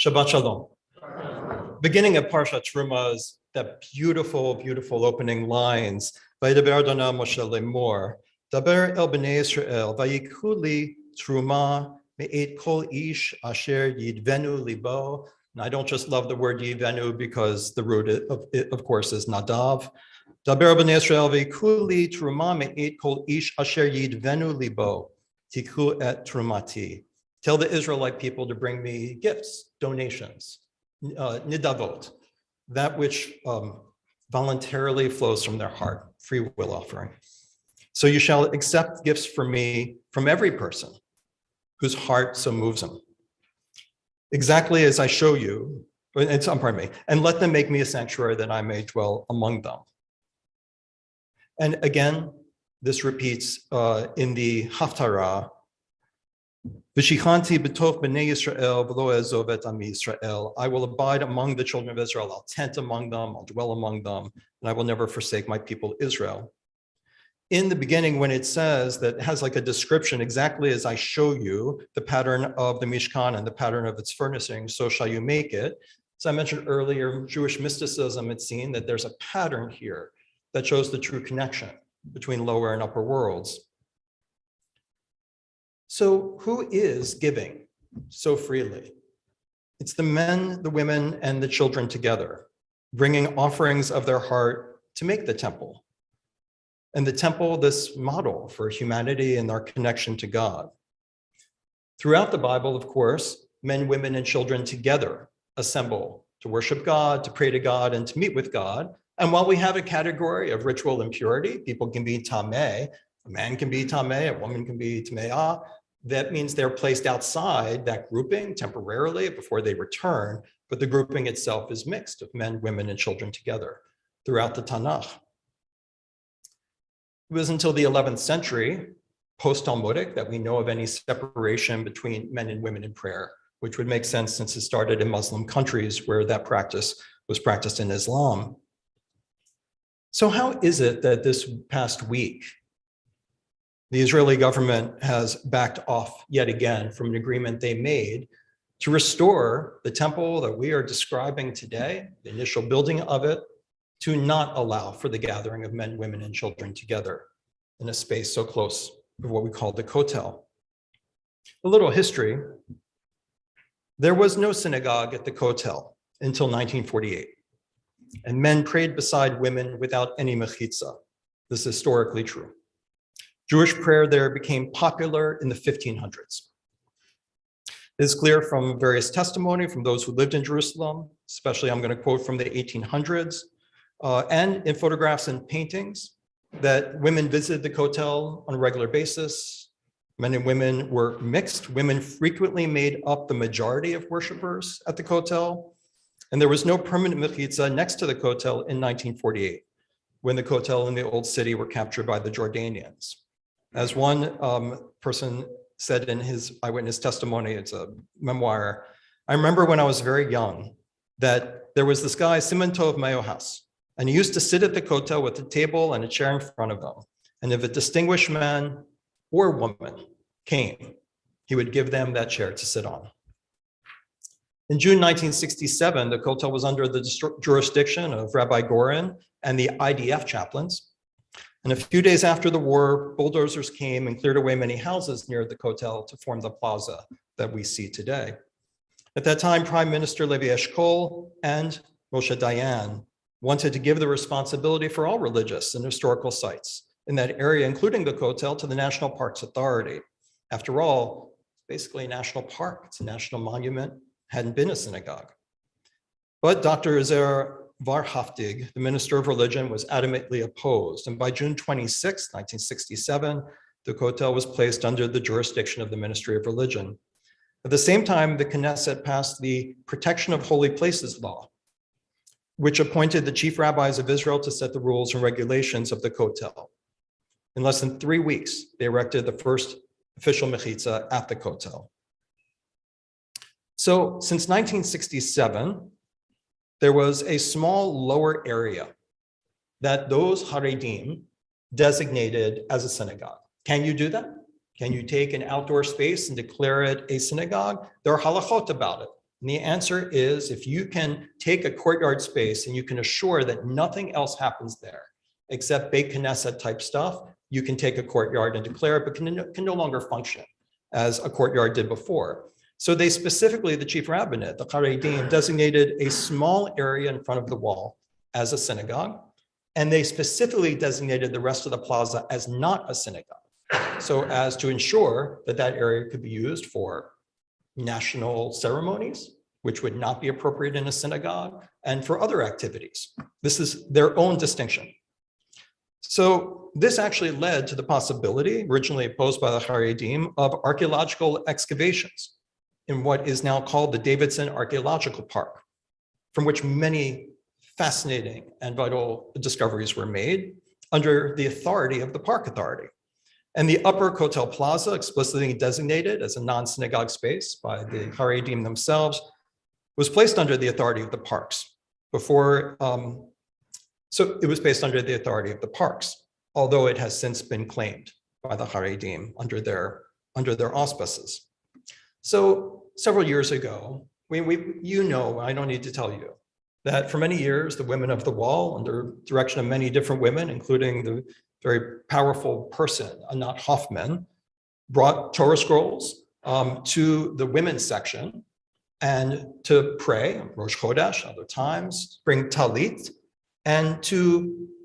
Shabbat Shalom. Beginning of Parshat Truma is that beautiful, beautiful opening lines. Vayidaber Adonai Moshe lemor, Daber el bnei Yisrael, vayikhu li truma me'et kol ish asher yidvenu libo. And I don't just love the word yidvenu because the root of it, of course, is nadav. Daber bnei Yisrael, vayikhu li truma me'et kol ish asher yidvenu libo, tikhu et trumati. Tell the Israelite people to bring me gifts, donations, nidavot, that which voluntarily flows from their heart, free will offering. So you shall accept gifts from me, from every person whose heart so moves them. Exactly as I show you, and let them make me a sanctuary that I may dwell among them. And again, this repeats in the Haftarah, V'shichanti b'toch b'nei Yisrael v'lo e'ezov et ami Yisrael. I will abide among the children of Israel. I'll tent among them. I'll dwell among them, and I will never forsake my people Israel. In the beginning, when it says that, it has like a description exactly as I show you the pattern of the Mishkan and the pattern of its furnishing, so shall you make it. As I mentioned earlier, Jewish mysticism, it's seen that there's a pattern here that shows the true connection between lower and upper worlds. So who is giving so freely? It's the men, the women, and the children together, bringing offerings of their heart to make the temple. And the temple, this model for humanity and our connection to God. Throughout the Bible, of course, men, women, and children together assemble to worship God, to pray to God, and to meet with God. And while we have a category of ritual impurity, people can be tameh, a man can be tameh, a woman can be tameah. That means they're placed outside that grouping temporarily before they return, but the grouping itself is mixed of men, women, and children together throughout the Tanakh. It was until the 11th century, post-Talmudic, that we know of any separation between men and women in prayer, which would make sense since it started in Muslim countries where that practice was practiced in Islam. So how is it that this past week, the Israeli government has backed off yet again from an agreement they made to restore the temple that we are describing today, the initial building of it, to not allow for the gathering of men, women, and children together in a space so close to what we call the Kotel. A little history. There was no synagogue at the Kotel until 1948, and men prayed beside women without any mechitza. This is historically true. Jewish prayer there became popular in the 1500s. It is clear from various testimony from those who lived in Jerusalem, especially I'm going to quote from the 1800s, and in photographs and paintings, that women visited the Kotel on a regular basis. Men and women were mixed. Women frequently made up the majority of worshipers at the Kotel, and there was no permanent mechitza next to the Kotel in 1948, when the Kotel and the Old City were captured by the Jordanians. As one person said in his eyewitness testimony, it's a memoir, I remember when I was very young that there was this guy, Simon Tov Meyohas, and he used to sit at the Kotel with a table and a chair in front of him. And if a distinguished man or woman came, he would give them that chair to sit on. In June 1967, the Kotel was under the jurisdiction of Rabbi Gorin and the IDF chaplains. And a few days after the war, bulldozers came and cleared away many houses near the Kotel to form the plaza that we see today. At that time, Prime Minister Levi Eshkol and Moshe Dayan wanted to give the responsibility for all religious and historical sites in that area, including the Kotel, to the National Parks Authority. After all, it's basically a national park. It's a national monument, hadn't been a synagogue. But Dr. Zer Varhaftig, the Minister of Religion, was adamantly opposed. And by June 26, 1967, the Kotel was placed under the jurisdiction of the Ministry of Religion. At the same time, the Knesset passed the Protection of Holy Places Law, which appointed the chief rabbis of Israel to set the rules and regulations of the Kotel. In less than 3 weeks, they erected the first official mechitza at the Kotel. So since 1967, there was a small lower area that those Haredim designated as a synagogue. Can you do that? Can you take an outdoor space and declare it a synagogue? There are halachot about it. And the answer is, if you can take a courtyard space and you can assure that nothing else happens there except Beit Knesset type stuff, you can take a courtyard and declare it, but can no longer function as a courtyard did before. So they specifically, the chief rabbinate, the Haredim, designated a small area in front of the wall as a synagogue, and they specifically designated the rest of the plaza as not a synagogue, so as to ensure that that area could be used for national ceremonies, which would not be appropriate in a synagogue, and for other activities. This is their own distinction. So this actually led to the possibility, originally posed by the Haredim, of archaeological excavations in what is now called the Davidson Archaeological Park, from which many fascinating and vital discoveries were made under the authority of the Park Authority. And the upper Kotel Plaza, explicitly designated as a non-synagogue space by the Haredim themselves, was placed under the authority of the parks before. So it was placed under the authority of the parks, although it has since been claimed by the Haredim under their auspices. So several years ago, I don't need to tell you, that for many years, the women of the wall, under direction of many different women, including the very powerful person, Anat Hoffman, brought Torah scrolls to the women's section and to pray, Rosh Chodesh, other times, bring talit, and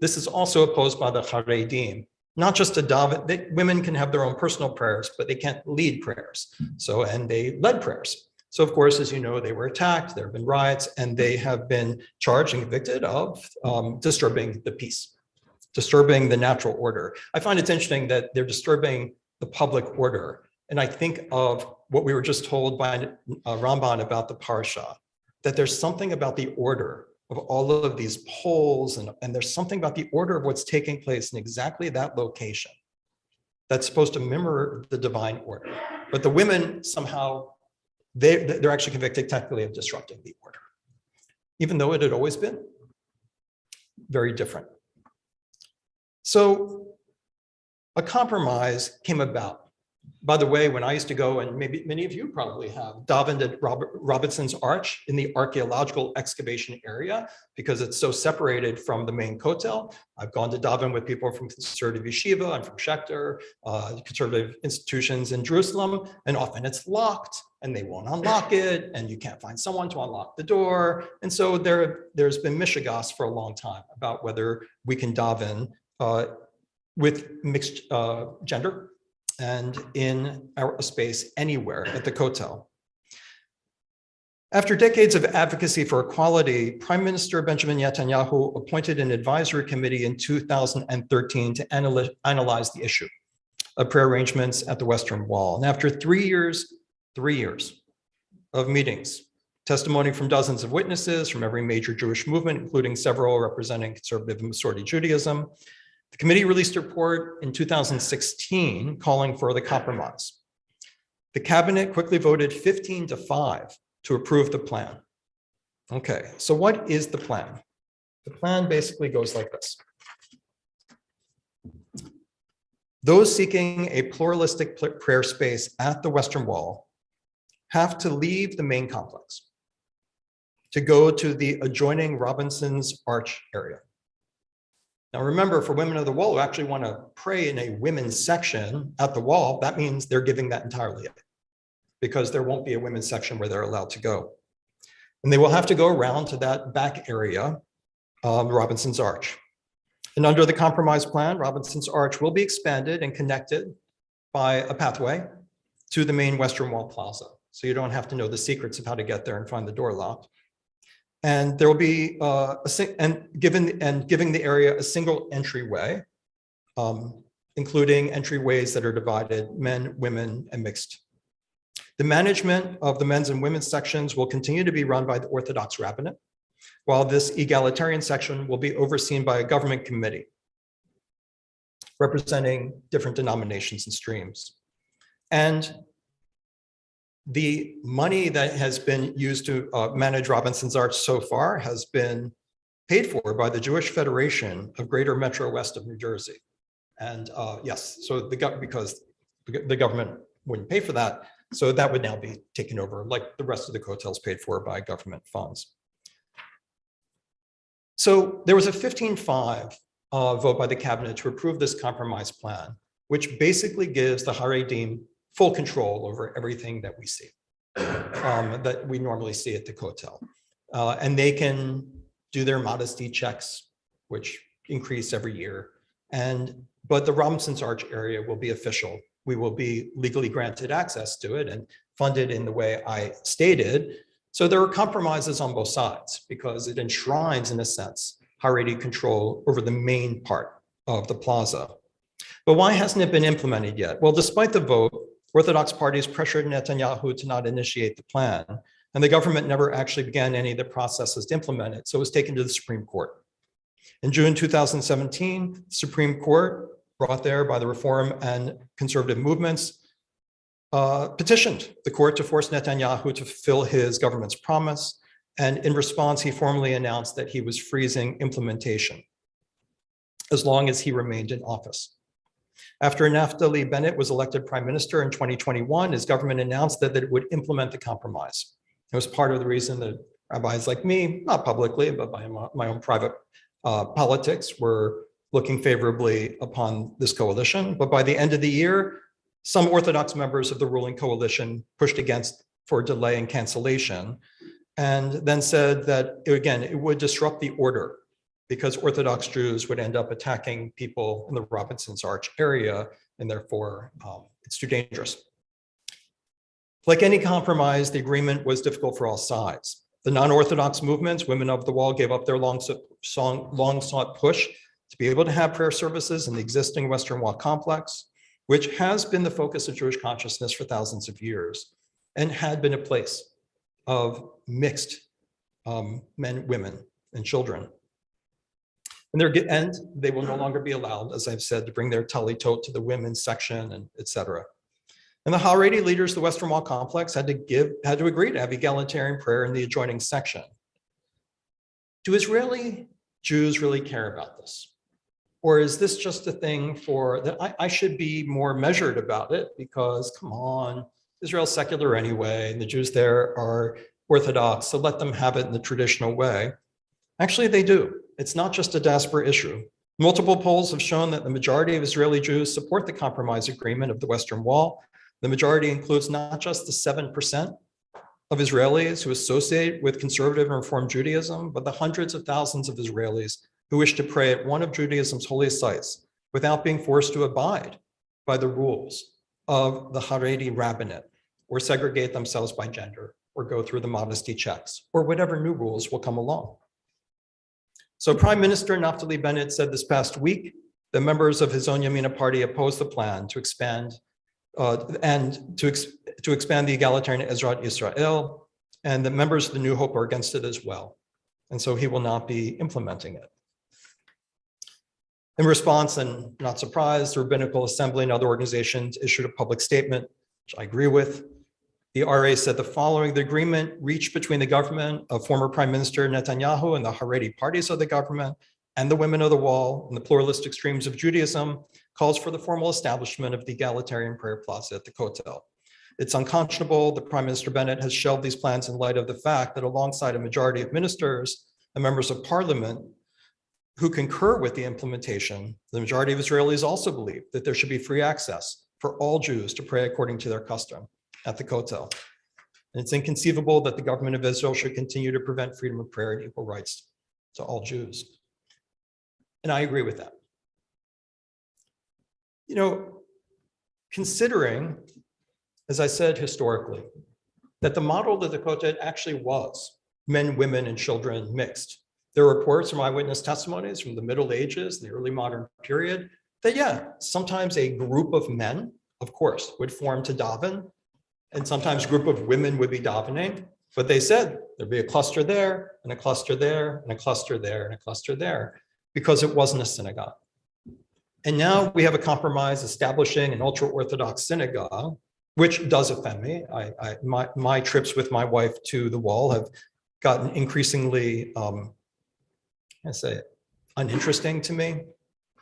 this is also opposed by the Haredim, not just to daven. Women can have their own personal prayers, but they can't lead prayers. And they led prayers. So of course, as you know, they were attacked, there have been riots, and they have been charged and convicted of disturbing the peace, disturbing the natural order. I find it's interesting that they're disturbing the public order. And I think of what we were just told by Ramban about the Parsha, that there's something about the order of all of these polls, and there's something about the order of what's taking place in exactly that location that's supposed to mirror the divine order. But the women somehow, they're actually convicted technically of disrupting the order, even though it had always been very different. So a compromise came about. By the way, when I used to go, and maybe many of you probably have, davened at Robinson's Arch in the archaeological excavation area, because it's so separated from the main Kotel. I've gone to daven with people from conservative yeshiva and from Schechter, conservative institutions in Jerusalem, and often it's locked and they won't unlock it, and you can't find someone to unlock the door. And so there's been mishigas for a long time about whether we can daven with mixed gender and in our space anywhere at the Kotel. After decades of advocacy for equality, Prime Minister Benjamin Netanyahu appointed an advisory committee in 2013 to analyze the issue of prayer arrangements at the Western Wall. And after 3 years of meetings, testimony from dozens of witnesses from every major Jewish movement, including several representing conservative and Masorti Judaism, the committee released a report in 2016 calling for the compromise. The cabinet quickly voted 15-5 to approve the plan. Okay, so what is the plan? The plan basically goes like this. Those seeking a pluralistic prayer space at the Western Wall have to leave the main complex to go to the adjoining Robinson's Arch area. Now remember, for women of the wall who actually want to pray in a women's section at the wall, that means they're giving that entirely up, because there won't be a women's section where they're allowed to go. And they will have to go around to that back area, Robinson's Arch. And under the compromise plan, Robinson's Arch will be expanded and connected by a pathway to the main Western Wall Plaza. So you don't have to know the secrets of how to get there and find the door locked. And there will be giving the area a single entryway, including entryways that are divided, men, women, and mixed. The management of the men's and women's sections will continue to be run by the Orthodox rabbinate, while this egalitarian section will be overseen by a government committee representing different denominations and streams. And the money that has been used to manage Robinson's Arch so far has been paid for by the Jewish Federation of Greater Metro West of New Jersey. And yes, so because the government wouldn't pay for that, So that would now be taken over, like the rest of the Kotel's paid for by government funds. So there was a 15-5 vote by the cabinet to approve this compromise plan, which basically gives the Haredim full control over everything that we see, that we normally see at the Kotel. And they can do their modesty checks, which increase every year. But the Robinson's Arch area will be official. We will be legally granted access to it and funded in the way I stated. So there are compromises on both sides because it enshrines, in a sense, Haredi control over the main part of the plaza. But why hasn't it been implemented yet? Well, despite the vote, Orthodox parties pressured Netanyahu to not initiate the plan, and the government never actually began any of the processes to implement it, so it was taken to the Supreme Court. In June 2017, the Supreme Court, brought there by the reform and conservative movements, petitioned the court to force Netanyahu to fulfill his government's promise. And in response, he formally announced that he was freezing implementation as long as he remained in office. After Naftali Bennett was elected prime minister in 2021, his government announced that it would implement the compromise. It was part of the reason that rabbis like me, not publicly, but by my own private politics, were looking favorably upon this coalition. But by the end of the year, some Orthodox members of the ruling coalition pushed against for delay and cancellation, and then said that, again, it would disrupt the order because Orthodox Jews would end up attacking people in the Robinson's Arch area, and therefore it's too dangerous. Like any compromise, the agreement was difficult for all sides. The non-Orthodox movements, Women of the Wall, gave up their long-sought push to be able to have prayer services in the existing Western Wall complex, which has been the focus of Jewish consciousness for thousands of years and had been a place of mixed men, women, and children. And they will no longer be allowed, as I've said, to bring their talitot to the women's section, and et cetera. And the Haredi leaders of the Western Wall complex had to agree to have egalitarian prayer in the adjoining section. Do Israeli Jews really care about this? Or is this just a thing that I should be more measured about it because, come on, Israel's secular anyway, and the Jews there are Orthodox, so let them have it in the traditional way. Actually, they do. It's not just a diaspora issue. Multiple polls have shown that the majority of Israeli Jews support the compromise agreement of the Western Wall. The majority includes not just the 7% of Israelis who associate with conservative and Reform Judaism, but the hundreds of thousands of Israelis who wish to pray at one of Judaism's holiest sites without being forced to abide by the rules of the Haredi rabbinate, or segregate themselves by gender, or go through the modesty checks, or whatever new rules will come along. So Prime Minister Naftali Bennett said this past week that members of his own Yamina party opposed the plan to expand to expand the egalitarian Ezrat Yisrael, and the members of the New Hope are against it as well. And so he will not be implementing it. In response, and not surprised, the Rabbinical Assembly and other organizations issued a public statement, which I agree with. The RA said the following: the agreement reached between the government of former Prime Minister Netanyahu and the Haredi parties of the government and the Women of the Wall and the pluralistic streams of Judaism calls for the formal establishment of the egalitarian prayer plaza at the Kotel. It's unconscionable that Prime Minister Bennett has shelved these plans in light of the fact that alongside a majority of ministers and members of parliament who concur with the implementation, the majority of Israelis also believe that there should be free access for all Jews to pray according to their custom at the Kotel. And it's inconceivable that the government of Israel should continue to prevent freedom of prayer and equal rights to all Jews. And I agree with that. You know, considering, as I said historically, that the model of the Kotel actually was men, women, and children mixed. There are reports from eyewitness testimonies from the Middle Ages, the early modern period, that sometimes a group of men, of course, would form to daven, and sometimes a group of women would be davening, but they said there'd be a cluster there, and a cluster there, and a cluster there, and a cluster there, because it wasn't a synagogue. And now we have a compromise establishing an ultra-Orthodox synagogue, which does offend me. My trips with my wife to the wall have gotten increasingly, uninteresting to me.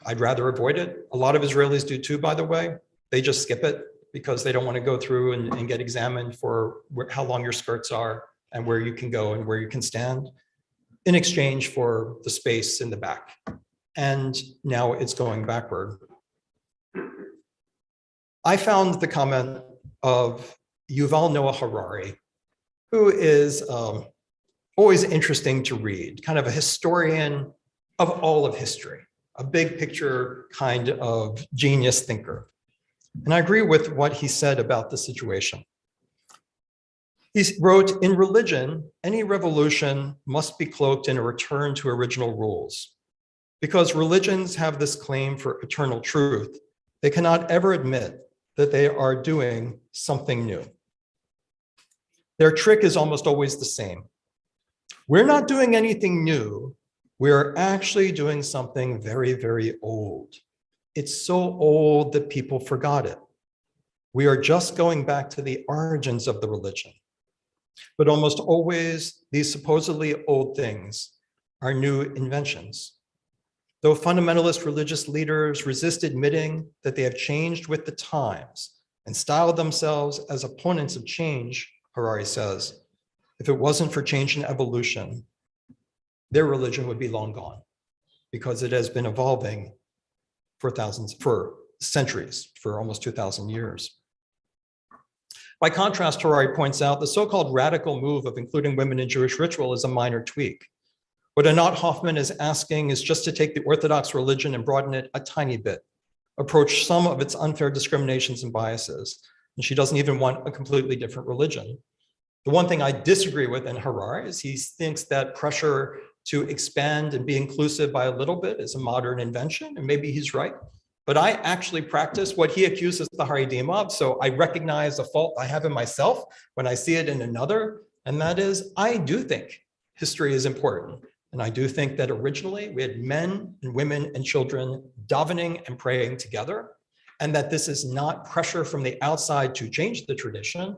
I'd rather avoid it. A lot of Israelis do too, by the way. They just skip it. because they don't want to go through and get examined for how long your skirts are and where you can go and where you can stand, in exchange for the space in the back. And now it's going backward. I found the comment of Yuval Noah Harari, who is always interesting to read, kind of a historian of all of history, a big picture kind of genius thinker. And I agree with what he said about the situation. He wrote, in religion, any revolution must be cloaked in a return to original rules. Because religions have this claim for eternal truth, they cannot ever admit that they are doing something new. Their trick is almost always the same. We're not doing anything new. We're actually doing something very, very old. It's so old that people forgot it. We are just going back to the origins of the religion. But almost always, these supposedly old things are new inventions. Though fundamentalist religious leaders resist admitting that they have changed with the times and styled themselves as opponents of change, Harari says, if it wasn't for change and evolution, their religion would be long gone, because it has been evolving for centuries, for almost 2,000 years. By contrast, Harari points out the so-called radical move of including women in Jewish ritual is a minor tweak. What Anat Hoffman is asking is just to take the Orthodox religion and broaden it a tiny bit, approach some of its unfair discriminations and biases. And she doesn't even want a completely different religion. The one thing I disagree with in Harari is he thinks that pressure to expand and be inclusive by a little bit is a modern invention, and maybe he's right. But I actually practice what he accuses the Haredim of, so I recognize a fault I have in myself when I see it in another, and that is, I do think history is important. And I do think that originally we had men and women and children davening and praying together, and that this is not pressure from the outside to change the tradition.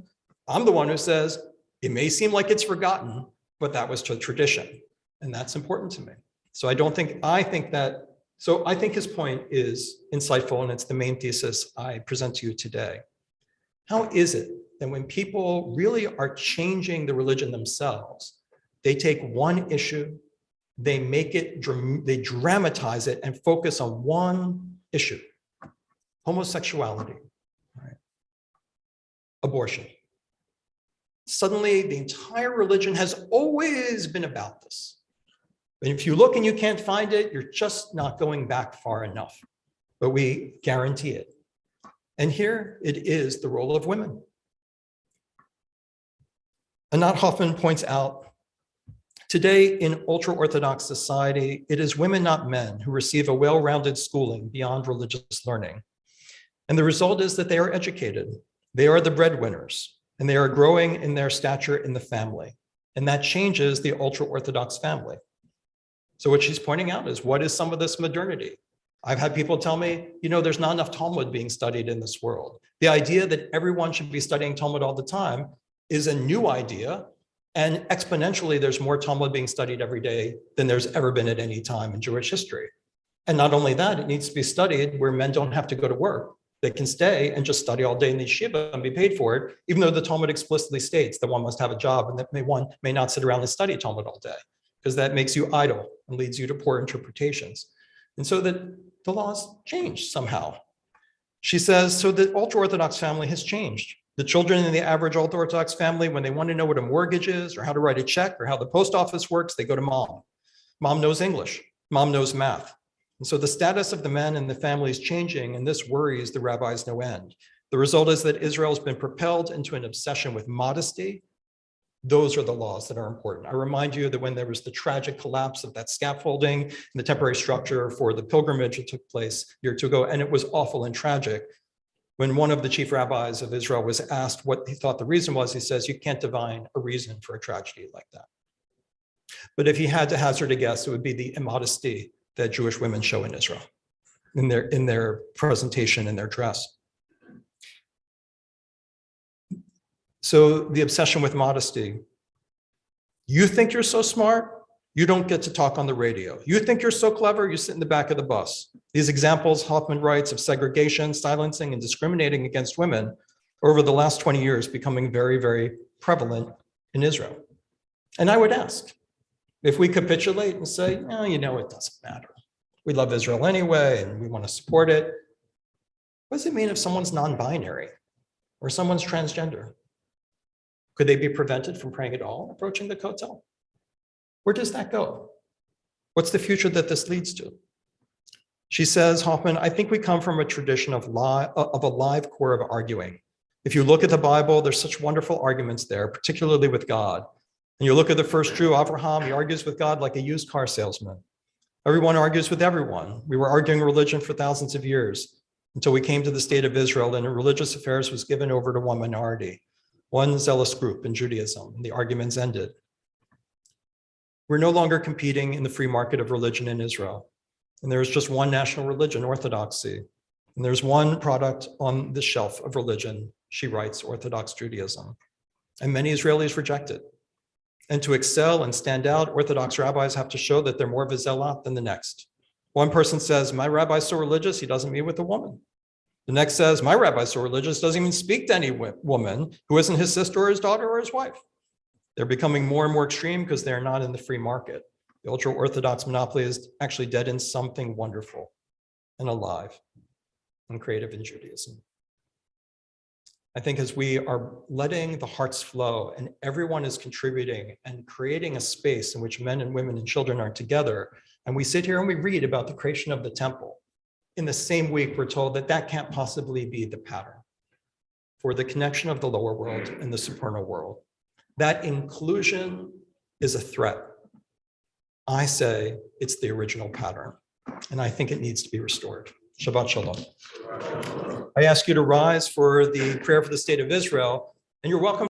I'm the one who says, it may seem like it's forgotten, but that was the tradition. And that's important to me. So I think his point is insightful, and it's the main thesis I present to you today. How is it that when people really are changing the religion themselves, they take one issue, they dramatize it and focus on one issue, homosexuality, right? Abortion. Suddenly, the entire religion has always been about this. And if you look and you can't find it, you're just not going back far enough. But we guarantee it. And here it is the role of women. Anat Hoffman points out, today in ultra-Orthodox society, it is women, not men, who receive a well-rounded schooling beyond religious learning. And the result is that they are educated. They are the breadwinners, and they are growing in their stature in the family. And that changes the ultra-Orthodox family. So what she's pointing out is, what is some of this modernity? I've had people tell me, there's not enough Talmud being studied in this world. The idea that everyone should be studying Talmud all the time is a new idea. And exponentially, there's more Talmud being studied every day than there's ever been at any time in Jewish history. And not only that, it needs to be studied where men don't have to go to work. They can stay and just study all day in the yeshiva and be paid for it, even though the Talmud explicitly states that one must have a job and that one may not sit around and study Talmud all day, because that makes you idle and leads you to poor interpretations. And so that the laws changed somehow. She says, so the ultra-Orthodox family has changed. The children in the average ultra-Orthodox family, when they want to know what a mortgage is or how to write a check or how the post office works, they go to mom. Mom knows English. Mom knows math. And so the status of the men in the family is changing, and this worries the rabbis no end. The result is that Israel has been propelled into an obsession with modesty. Those are the laws that are important. I remind you that when there was the tragic collapse of that scaffolding and the temporary structure for the pilgrimage that took place a year or two ago, and it was awful and tragic, when one of the chief rabbis of Israel was asked what he thought the reason was, he says, you can't divine a reason for a tragedy like that. But if he had to hazard a guess, it would be the immodesty that Jewish women show in Israel, in their presentation and their dress. So the obsession with modesty. You think you're so smart? You don't get to talk on the radio. You think you're so clever, you sit in the back of the bus. These examples, Hoffman writes, of segregation, silencing, and discriminating against women are over the last 20 years becoming very, very prevalent in Israel. And I would ask, if we capitulate and say, oh, it doesn't matter. We love Israel anyway, and we want to support it. What does it mean if someone's non-binary or someone's transgender? Could they be prevented from praying at all approaching the Kotel? Where does that go? What's the future that this leads to? She says, Hoffman, I think we come from a tradition of a live core of arguing. If you look at the Bible, there's such wonderful arguments there, particularly with God. And you look at the first Jew, Abraham, he argues with God like a used car salesman. Everyone argues with everyone. We were arguing religion for thousands of years until we came to the state of Israel, and religious affairs was given over to one minority, one zealous group in Judaism, and the arguments ended. We're no longer competing in the free market of religion in Israel. And there's just one national religion, Orthodoxy. And there's one product on the shelf of religion, she writes, Orthodox Judaism. And many Israelis reject it. And to excel and stand out, Orthodox rabbis have to show that they're more of a zealot than the next. One person says, my rabbi's so religious, he doesn't meet with a woman. The next says, my rabbi's so religious, doesn't even speak to any woman who isn't his sister or his daughter or his wife. They're becoming more and more extreme because they're not in the free market. The ultra-Orthodox monopoly is actually dead in something wonderful and alive and creative in Judaism. I think as we are letting the hearts flow and everyone is contributing and creating a space in which men and women and children are together, and we sit here and we read about the creation of the temple, in the same week we're told that that can't possibly be the pattern for the connection of the lower world and the supernal world. That inclusion is a threat. I say it's the original pattern, and I think it needs to be restored. Shabbat Shalom. I ask you to rise for the prayer for the state of Israel, and you're welcome